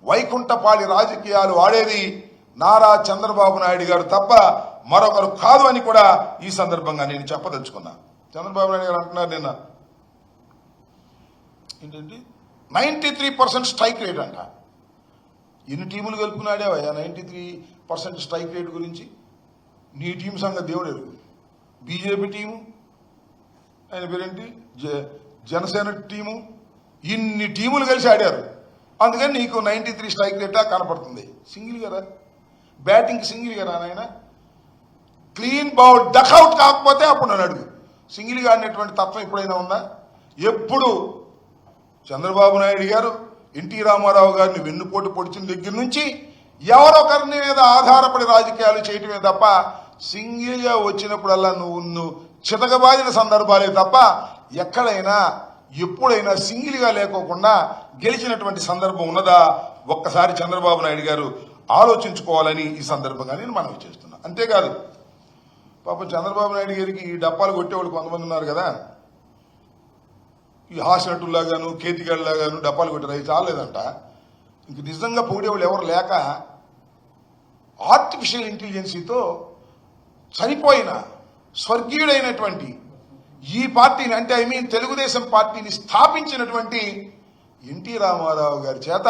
వైకుంఠపాళి రాజకీయాలు ఆడేది నారా చంద్రబాబు నాయుడు గారు తప్ప మరొకరు కాదు అని కూడా ఈ సందర్భంగా నేను చెప్పదలుచుకున్నా. చంద్రబాబు నాయుడు గారు అంటున్నారు నిన్న ఏంటంటే 93% స్ట్రైక్ రేట్ అంట. ఎన్ని టీములు కలుపుకున్నాడేవయ్యా 93% స్ట్రైక్ రేట్ గురించి? నీ టీం సంగతి దేవుడు ఎరుగు. బీజేపీ టీము, ఆయన పేరేంటి, జనసేన టీము, ఇన్ని టీములు కలిసి ఆడారు. అందుకని నీకు 93 స్ట్రైక్ రేటా కనపడుతుంది. సింగిల్ కదా, బ్యాటింగ్ సింగిల్ కదా నాయన. క్లీన్ బౌల్ డక్అవుట్ కాకపోతే అప్పుడు నన్ను అడుగు. సింగిల్గా ఆడినటువంటి తత్వం ఎప్పుడైనా ఉందా? ఎప్పుడు చంద్రబాబు నాయుడు గారు ఎన్టీ రామారావు గారిని వెన్నుపోటు పొడిచిన దగ్గర నుంచి ఎవరొకరి మీద ఆధారపడి రాజకీయాలు చేయటమే తప్ప సింగిల్గా వచ్చినప్పుడల్లా నువ్వు చితకబాదిన సందర్భాలే తప్ప ఎక్కడైనా ఎప్పుడైనా సింగిల్గా లేకోకుండా గెలిచినటువంటి సందర్భం ఉన్నదా? ఒక్కసారి చంద్రబాబు నాయుడు గారు ఆలోచించుకోవాలని ఈ సందర్భంగా నేను మనవి చేస్తున్నా. అంతేకాదు పాపం చంద్రబాబు నాయుడు గారికి ఈ డప్పాలు కొట్టేవాళ్ళు కొంతమంది ఉన్నారు కదా, ఈ హాసినట్టులాగాను కేతిగాళ్ళలాగాను డప్పాలు కొట్టారు. అవి చాలేదంట. ఇంక నిజంగా పొగిడేవాళ్ళు ఎవరు లేక ఆర్టిఫిషియల్ ఇంటెలిజెన్సీతో చనిపోయిన స్వర్గీయుడైనటువంటి ఈ పార్టీని, అంటే ఐ మీన్ తెలుగుదేశం పార్టీని స్థాపించినటువంటి ఎన్టీ రామారావు గారి చేత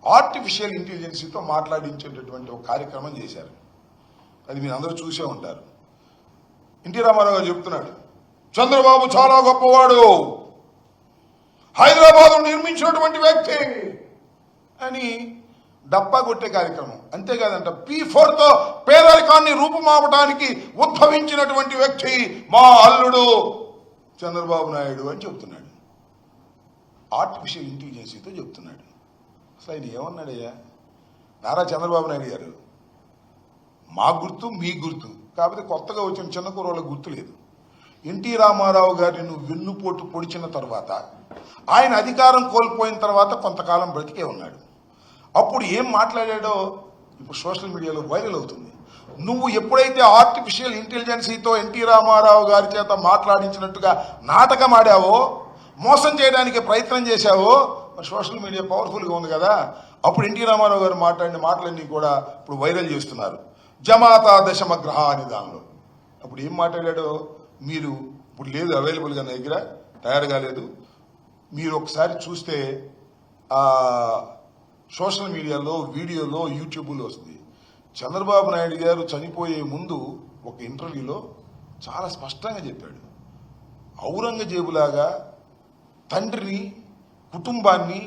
ఆర్టిఫిషియల్ ఇంటెలిజెన్సీతో మాట్లాడించేటటువంటి ఒక కార్యక్రమం చేశారు. అది మీరు అందరూ చూసే ఉంటారు. ఎన్టీ రామారావు గారు చెప్తున్నాడు, చంద్రబాబు చాలా గొప్పవాడు, హైదరాబాద్ నిర్మించినటువంటి వ్యక్తి అని డప్పా కొట్టే కార్యక్రమం. అంతేకాదంట, P4తో పేదరికాన్ని రూపుమాపడానికి ఉద్భవించినటువంటి వ్యక్తి మా అల్లుడు చంద్రబాబు నాయుడు అని చెప్తున్నాడు. ఆర్టిఫిషియల్ ఇంటెలిజెన్సీతో చెప్తున్నాడు. అసలు ఆయన ఏమన్నాడయ్యా? నారా చంద్రబాబు నాయుడు గారు మా గుర్తు మీ గుర్తు, కాకపోతే కొత్తగా వచ్చిన చిన్న కుర్రోళ్ళకి గుర్తు లేదు. ఎన్టీ రామారావు గారిని నువ్వు వెన్నుపోటు పొడిచిన తర్వాత ఆయన అధికారం కోల్పోయిన తర్వాత కొంతకాలం బ్రతికే ఉన్నాడు. అప్పుడు ఏం మాట్లాడాడో ఇప్పుడు సోషల్ మీడియాలో వైరల్ అవుతుంది. నువ్వు ఎప్పుడైతే ఆర్టిఫిషియల్ ఇంటెలిజెన్సీతో ఎన్టీ రామారావు గారి చేత మాట్లాడించినట్టుగా నాటకం ఆడావో, మోసం చేయడానికి ప్రయత్నం చేశావో, మరి సోషల్ మీడియా పవర్ఫుల్గా ఉంది కదా, అప్పుడు ఎన్టీ రామారావు గారు మాట్లాడిన మాటలన్నీ కూడా ఇప్పుడు వైరల్ చేస్తున్నారు. జమాతా దశమగ్రహ అని దానిలో అప్పుడు ఏం మాట్లాడాడో మీరు ఇప్పుడు లేదు, అవైలబుల్గా నా దగ్గర తయారు కాలేదు. మీరు ఒకసారి చూస్తే సోషల్ మీడియాలో వీడియోలో యూట్యూబ్లో వస్తుంది. చంద్రబాబు నాయుడు గారు చనిపోయే ముందు ఒక ఇంటర్వ్యూలో చాలా స్పష్టంగా చెప్పాడు, ఔరంగజేబులాగా తండ్రిని కుటుంబాన్ని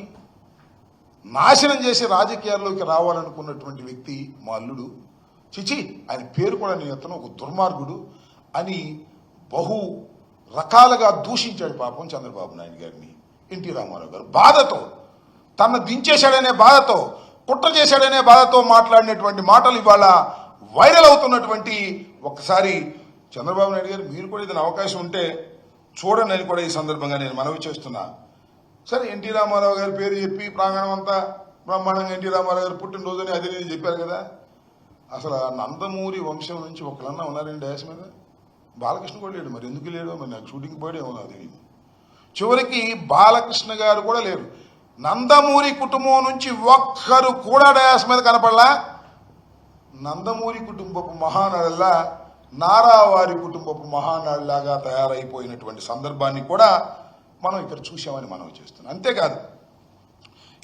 నాశనం చేసి రాజకీయాల్లోకి రావాలనుకున్నటువంటి వ్యక్తి మా అల్లుడు, చిచి ఆయన పేరు కూడా నేను ఎత్తను, ఒక దుర్మార్గుడు అని బహు రకాలుగా దూషించాడు పాపం చంద్రబాబు నాయుడు గారిని ఎన్టీ రామారావు గారు. బాధతో, తన దించేశాడనే బాధతో, కుట్ర చేశాడనే బాధతో మాట్లాడినటువంటి మాటలు ఇవాళ వైరల్ అవుతున్నటువంటి. ఒక్కసారి చంద్రబాబు నాయుడు గారు మీరు కూడా ఏదైనా అవకాశం ఉంటే చూడండి అని కూడా ఈ సందర్భంగా నేను మనవి చేస్తున్నా. సరే, ఎన్టీ రామారావు గారి పేరు చెప్పి ప్రాంగణం అంతా బ్రహ్మాండంగా ఎన్టీ రామారావు గారు పుట్టినరోజుని అదే నేను చెప్పారు కదా. అసలు నందమూరి వంశం నుంచి ఒకళ్ళన్నా ఉన్నారండి డ్యాష్ మీద? బాలకృష్ణ కూడా లేడు, మరి ఎందుకు లేడు? మరి నాకు షూటింగ్ పోయాడు ఏమో నాకు తెలియదు. చివరికి బాలకృష్ణ గారు కూడా లేరు. నందమూరి కుటుంబం నుంచి ఒక్కరు కూడా డ్యాష్ మీద కనపడలా. నందమూరి కుటుంబపు మహానాడులా నారావారి కుటుంబపు మహానాడులాగా తయారైపోయినటువంటి సందర్భాన్ని కూడా మనం ఇక్కడ చూసామని మనం చేస్తున్నాం. అంతేకాదు,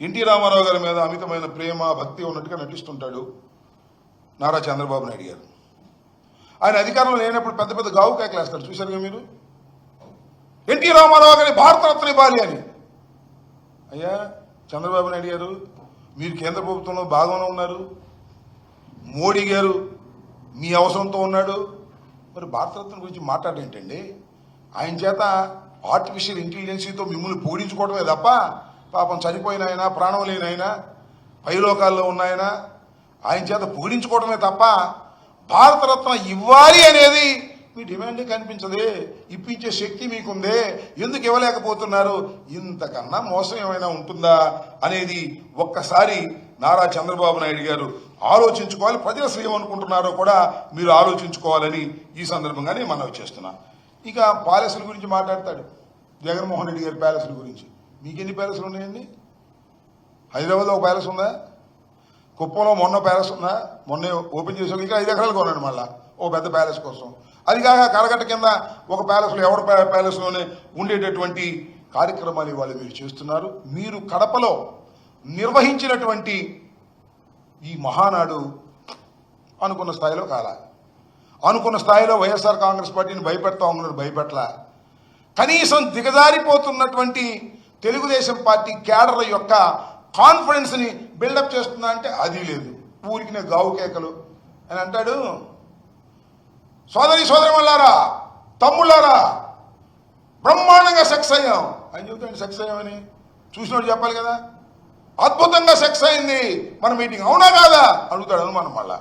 ఎన్టీ రామారావు గారి మీద అమితమైన ప్రేమ భక్తి ఉన్నట్టుగా నటిస్తుంటాడు నారా చంద్రబాబు నాయుడు గారు. ఆయన అధికారంలో లేనప్పుడు పెద్ద పెద్ద గావు కేకలేస్తారు, చూశారుగా మీరు. ఎన్టీ రామారావు గారి భారతరత్న ఇవ్వాలి అని. అయ్యా చంద్రబాబు నాయుడు గారు, మీరు కేంద్ర ప్రభుత్వంలో భాగంలో ఉన్నారు, మోడీ గారు మీ అవసరంతో ఉన్నాడు, మరి భారతరత్న గురించి మాట్లాడేంటండి? ఆయన చేత ఆర్టిఫిషియల్ ఇంటెలిజెన్సీతో మిమ్మల్ని పూడించుకోవడమే తప్ప పాపం చనిపోయిన ఆయన, ప్రాణం లేని ఆయన, పైలోకాల్లో ఉన్నాయన ఆయన చేత పూడించుకోవడమే తప్ప భారతరత్న ఇవ్వాలి అనేది మీ డిమాండే కనిపించదే. ఇప్పించే శక్తి మీకుందే, ఎందుకు ఇవ్వలేకపోతున్నారు? ఇంతకన్నా మోసం ఏమైనా ఉంటుందా అనేది ఒక్కసారి నారా చంద్రబాబు నాయుడు గారు ఆలోచించుకోవాలి. ప్రజలు అసలు ఏమనుకుంటున్నారో కూడా మీరు ఆలోచించుకోవాలని ఈ సందర్భంగానే మనవి చేస్తున్నా. ఇక ప్యాలెస్ల గురించి మాట్లాడతాడు జగన్మోహన్ రెడ్డి గారి ప్యాలెస్ల గురించి. మీకెన్ని ప్యాలెస్లు ఉన్నాయండి? హైదరాబాద్లో ఒక ప్యాలెస్ ఉందా? కుప్పంలో మొన్న ప్యాలెస్ ఉందా? మొన్న ఓపెన్ చేసాం. ఇంకా 5 ఎకరాలు కొన్నాడు మళ్ళా ఓ పెద్ద ప్యాలెస్ కోసం. అది కాక కరగట్ట కింద ఒక ప్యాలెస్లో ఎవరి ప్యాలెస్లోనే ఉండేటటువంటి కార్యక్రమాలు ఇవాళ మీరు చేస్తున్నారు. మీరు కడపలో నిర్వహించినటువంటి ఈ మహానాడు అనుకున్న స్థాయిలో కాల. అనుకున్న స్థాయిలో వైఎస్ఆర్ కాంగ్రెస్ పార్టీని భయపెడతా ఉన్నారు, భయపెట్ల. కనీసం దిగజారిపోతున్నటువంటి తెలుగుదేశం పార్టీ క్యాడర్ యొక్క కాన్ఫిడెన్స్ని బిల్డప్ చేస్తుందా అంటే అది లేదు. ఊరికి గావు కేకలు అని అంటాడు. సోదరిమల్లారా, తమ్ముళ్ళారా, బ్రహ్మాండంగా సెక్స్ అయ్యాం అని చెబుతాడు. సెక్స్ అయ్యామని చూసినోడు చెప్పాలి కదా. అద్భుతంగా సెక్స్ అయింది మన మీటింగ్, అవునా కాదా అడుగుతాడు అనుమానం. మళ్ళా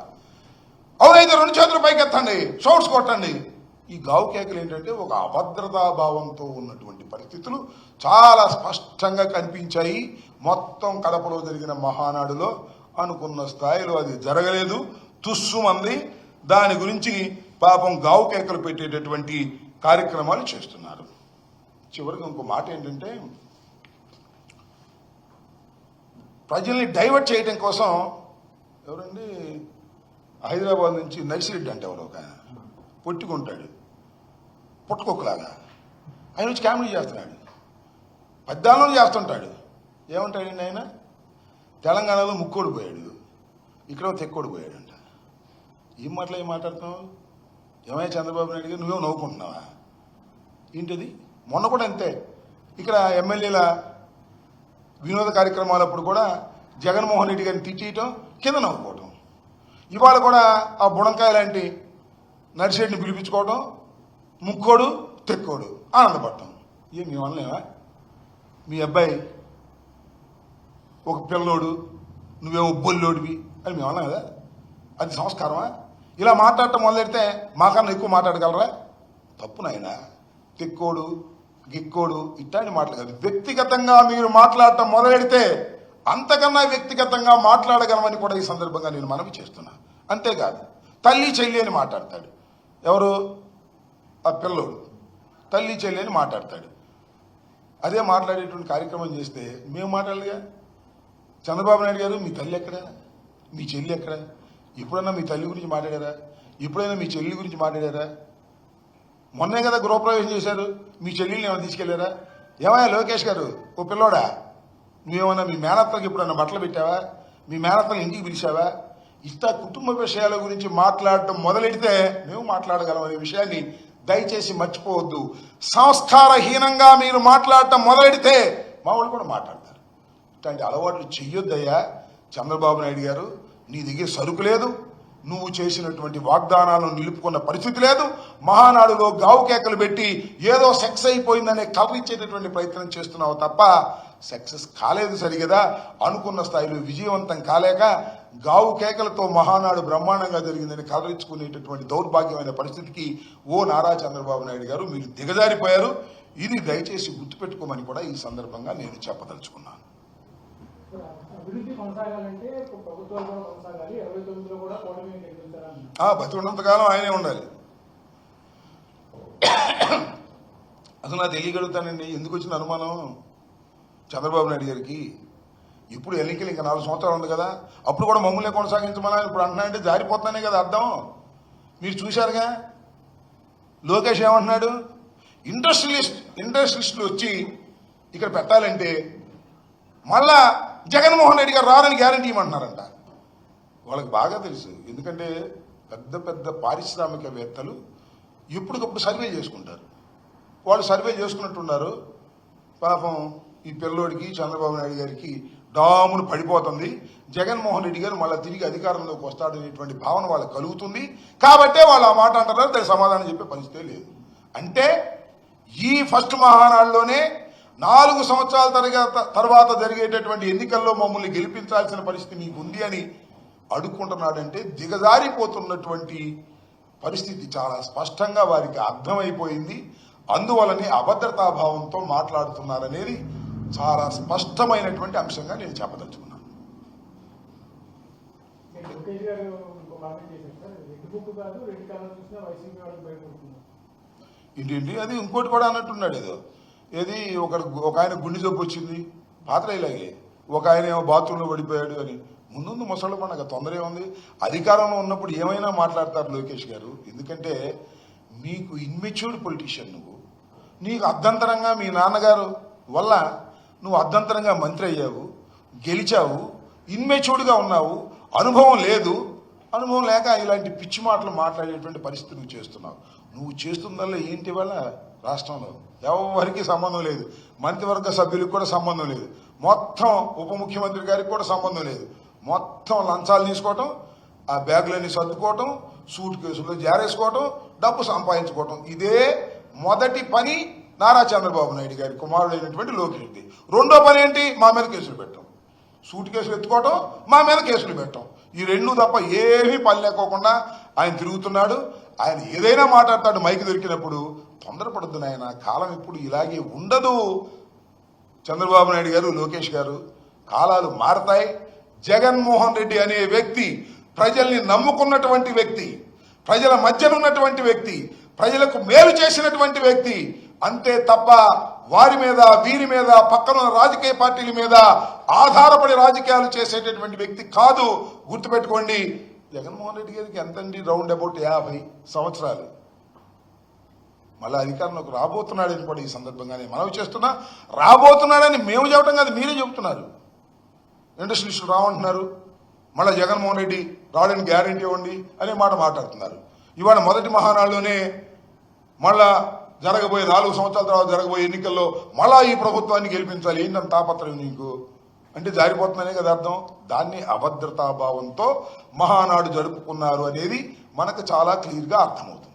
అవునైతే 2 చేతులు పైకెత్తండి, షౌట్స్ కొట్టండి. ఈ గావు కేకలు ఏంటంటే ఒక అభద్రతా భావంతో ఉన్నటువంటి పరిస్థితులు చాలా స్పష్టంగా కనిపించాయి. మొత్తం కడపలో జరిగిన మహానాడులో అనుకున్న స్థాయిలో అది జరగలేదు. తుస్సుమంది. దాని గురించి పాపం గావు కేకలు పెట్టేటటువంటి కార్యక్రమాలు చేస్తున్నారు. చివరికి ఇంకో మాట ఏంటంటే, ప్రజల్ని డైవర్ట్ చేయడం కోసం ఎవరండి హైదరాబాద్ నుంచి నర్సిరెడ్డి అంటే ఎవరు ఒక పొట్టుకుంటాడు, పుట్టుకొక్కలాగా ఆయన వచ్చి కామెడీ చేస్తున్నాడు, పద్దాలను చేస్తుంటాడు. ఏమంటాడండి ఆయన? తెలంగాణలో ముక్కోడిపోయాడు, ఇక్కడ తెక్కోడిపోయాడంట. ఏం మాట్లాడుతున్నావు? ఏమయ్యా చంద్రబాబు నాయుడు గారు, నువ్వేమో నవ్వుకుంటున్నావా ఏంటిది? మొన్న కూడా అంతే. ఇక్కడ ఎమ్మెల్యేల వినోద కార్యక్రమాలప్పుడు కూడా జగన్మోహన్ రెడ్డి గారిని తిట్టేయటం, కింద నవ్వుకోవటం. ఇవాళ కూడా ఆ బుడంకాయ లాంటి నర్సిరెడ్డిని పిలిపించుకోవటం, ముక్కోడు తెక్కోడు ఆనందపడటం. ఏం మీ వల్లనేవా? మీ అబ్బాయి ఒక పిల్లోడు, నువ్వేమో బొల్లోడివి అని మేము అన్నాం కదా. అది సంస్కారమా? ఇలా మాట్లాడటం మొదలెడితే మాకన్నా ఎక్కువ మాట్లాడగలరా? తప్పు నాయన. తెక్కోడు గిక్కోడు ఇట్లాంటి మాటలు కాదు. వ్యక్తిగతంగా మీరు మాట్లాడటం మొదలెడితే అంతకన్నా వ్యక్తిగతంగా మాట్లాడగలమని కూడా ఈ సందర్భంగా నేను మనవి చేస్తున్నా. అంతేకాదు తల్లి చెల్లి అని మాట్లాడతాడు. ఎవరు? ఆ పిల్లోడు తల్లి చెల్లి అని మాట్లాడతాడు. అదే మాట్లాడేటువంటి కార్యక్రమం చేస్తే మేము మాట్లాడలేగా. చంద్రబాబు నాయుడు గారు, మీ తల్లి ఎక్కడ, మీ చెల్లి ఎక్కడ? ఎప్పుడైనా మీ తల్లి గురించి మాట్లాడారా? ఎప్పుడైనా మీ చెల్లి గురించి మాట్లాడారా? మొన్నే కదా గృహప్రవేశం చేశారు, మీ చెల్లిని ఏమైనా తీసుకెళ్లారా? ఏమయ్యా లోకేష్ గారు, ఓ పిల్లోడా, నువ్వేమన్నా మీ మేనత్తలకు ఎప్పుడన్నా బట్టలు పెట్టావా? మీ మేనత్తలు ఇంటికి పిలిచావా? ఇట్లా కుటుంబ విషయాల గురించి మాట్లాడటం మొదలెడితే మేము మాట్లాడగలం అనే విషయాన్ని దయచేసి మర్చిపోవద్దు. సంస్కారహీనంగా మీరు మాట్లాడటం మొదలెడితే మా వాళ్ళు కూడా మాట్లాడతారు. ఇట్లాంటి అలవాట్లు చెయ్యొద్దయ్యా. చంద్రబాబు నాయుడు గారు, నీ దగ్గర సరుకు లేదు, నువ్వు చేసినటువంటి వాగ్దానాలను నిలుపుకున్న పరిస్థితి లేదు. మహానాడులో గావు కేకలు పెట్టి ఏదో సెక్స్ అయిపోయిందనే కవర్ ఇచ్చేటటువంటి ప్రయత్నం చేస్తున్నావు తప్ప సక్సెస్ కాలేదు సరిగదా. అనుకున్న స్థాయిలో విజయవంతం కాలేక గావు కేకలతో మహానాడు బ్రహ్మాండంగా జరిగిందని కవరించుకునేటటువంటి దౌర్భాగ్యమైన పరిస్థితికి ఓ నారా చంద్రబాబు నాయుడు గారు మీరు దిగజారిపోయారు. ఇది దయచేసి గుర్తుపెట్టుకోమని కూడా ఈ సందర్భంగా నేను చెప్పదలుచుకున్నాను. అభివృద్ధి కొనసాగాలంటే ప్రభుత్వాలు కూడా కొనసాగాలి. 29లో కూడా కూటమిని గెలిపించాలని బతికున్నంతకాలం ఆయనే ఉండాలి. అసలు నాకు తెలియగలుగుతానండి ఎందుకు వచ్చిన అనుమానం చంద్రబాబు నాయుడు గారికి. ఇప్పుడు ఎన్నికలు ఇంకా 4 సంవత్సరాలు ఉంది కదా, అప్పుడు కూడా మమ్మల్ని కొనసాగించమని ఇప్పుడు అంటున్నాడంటే జారిపోతానే కదా అర్థం. మీరు చూశారుగా లోకేష్ ఏమంటున్నాడు? ఇండస్ట్రియలిస్టులు వచ్చి ఇక్కడ పెట్టాలంటే మళ్ళా జగన్మోహన్ రెడ్డి గారు రారని గ్యారంటీ ఇవ్వమంటున్నారంట. వాళ్ళకి బాగా తెలుసు, ఎందుకంటే పెద్ద పెద్ద పారిశ్రామికవేత్తలు ఎప్పటికప్పుడు సర్వే చేసుకుంటారు. వాళ్ళు సర్వే చేసుకున్నట్టున్నారు. పాపం ఈ పిల్లోడికి చంద్రబాబు నాయుడు గారికి డామును పడిపోతుంది. జగన్మోహన్ రెడ్డి గారు మళ్ళీ తిరిగి అధికారంలోకి వస్తాడనేటువంటి భావన వాళ్ళకి కలుగుతుంది. కాబట్టే వాళ్ళు ఆ మాట అంటారు, దానికి సమాధానం చెప్పే పరిస్థితే లేదు. అంటే ఈ ఫస్ట్ మహానాడులోనే 4 సంవత్సరాల తర్వాత జరిగేటటువంటి ఎన్నికల్లో మమ్మల్ని గెలిపించాల్సిన పరిస్థితి మీకు ఉంది అని అడుక్కుంటున్నాడంటే దిగజారిపోతున్నటువంటి పరిస్థితి చాలా స్పష్టంగా వారికి అర్థమైపోయింది. అందువలనే అభద్రతాభావంతో మాట్లాడుతున్నారనేది చాలా స్పష్టమైనటువంటి అంశంగా నేను చెప్పదలుచుకున్నాను. ఏంటి అది ఇంకోటి కూడా అన్నట్టున్నాడు. ఏదో ఏది ఒక ఆయన గుండె జబ్బు వచ్చింది, పాత్ర ఇలాగే ఒక ఆయన ఏమో బాత్రూంలో పడిపోయాడు అని. ముందు ముసళ్ళు మనకు తొందర ఉంది. అధికారంలో ఉన్నప్పుడు ఏమైనా మాట్లాడతారు లోకేష్ గారు. ఎందుకంటే మీకు ఇన్మెచ్యూర్డ్ పొలిటీషియన్ నువ్వు. నీకు అర్ధంతరంగా మీ నాన్నగారు వల్ల నువ్వు అర్ధంతరంగా మంత్రి అయ్యావు, గెలిచావు, ఇన్మెచ్యూర్డ్గా ఉన్నావు, అనుభవం లేదు. అనుభవం లేక ఇలాంటి పిచ్చి మాటలు మాట్లాడేటువంటి పరిస్థితి నువ్వు చేస్తున్నావు. నువ్వు చేస్తుందల్లా ఏంటి వల్ల రాష్ట్రంలో ఎవరికి సంబంధం లేదు, మంత్రివర్గ సభ్యులకు కూడా సంబంధం లేదు, మొత్తం ఉప ముఖ్యమంత్రి గారికి కూడా సంబంధం లేదు. మొత్తం లంచాలు తీసుకోవటం, ఆ బ్యాగులన్నీ సర్దుకోవటం, సూట్ కేసుల్లో జారేసుకోవటం, డబ్బు సంపాదించుకోవటం. ఇదే మొదటి పని నారా చంద్రబాబు నాయుడు గారి కుమారుడైనటువంటి లోకేష్ది. రెండో పని ఏంటి? మా మీద కేసులు పెట్టడం. సూట్ కేసులు ఎత్తుకోవటం, మా మీద కేసులు పెట్టడం. ఈ రెండు తప్ప ఏమీ పని లేకోకుండా ఆయన తిరుగుతున్నాడు. ఆయన ఏదైనా మాట్లాడతాడు మైకి దొరికినప్పుడు. తొందరపడుద్దు నాయన, కాలం ఇప్పుడు ఇలాగే ఉండదు. చంద్రబాబు నాయుడు గారు, లోకేష్ గారు, కాలాలు మారతాయి. జగన్మోహన్ రెడ్డి అనే వ్యక్తి ప్రజల్ని నమ్ముకున్నటువంటి వ్యక్తి, ప్రజల మధ్యనున్నటువంటి వ్యక్తి, ప్రజలకు మేలు చేసినటువంటి వ్యక్తి. అంతే తప్ప వారి మీద, వీరి మీద, పక్కన రాజకీయ పార్టీల మీద ఆధారపడి రాజకీయాలు చేసేటటువంటి వ్యక్తి కాదు. గుర్తుపెట్టుకోండి. జగన్మోహన్ రెడ్డి గారికి ఎంతండి? రౌండ్ అబౌట్ 50 సంవత్సరాలు. మళ్ళీ అధికారంలోకి రాబోతున్నాడని కూడా ఈ సందర్భంగానే మనవి చేస్తున్నా. రాబోతున్నాడని మేము చెప్పడం కాదు, మీరే చెబుతున్నారు. ఇండస్ట్రియలిస్టులు రావంటున్నారు, మళ్ళీ జగన్మోహన్ రెడ్డి రావడానికి గ్యారంటీ ఇవ్వండి అనే మాట మాట్లాడుతున్నారు. ఇవాళ మొదటి మహానాడులోనే మళ్ళా జరగబోయే 4 సంవత్సరాల తర్వాత జరగబోయే ఎన్నికల్లో మళ్ళా ఈ ప్రభుత్వాన్ని గెలిపించాలి. ఏంటంటే తాపత్రయం నీకు అంటే జారిపోతుందనే కదా అర్థం. దాన్ని అభద్రతాభావంతో మహానాడు జరుపుకున్నారు అనేది మనకు చాలా క్లియర్గా అర్థమవుతుంది.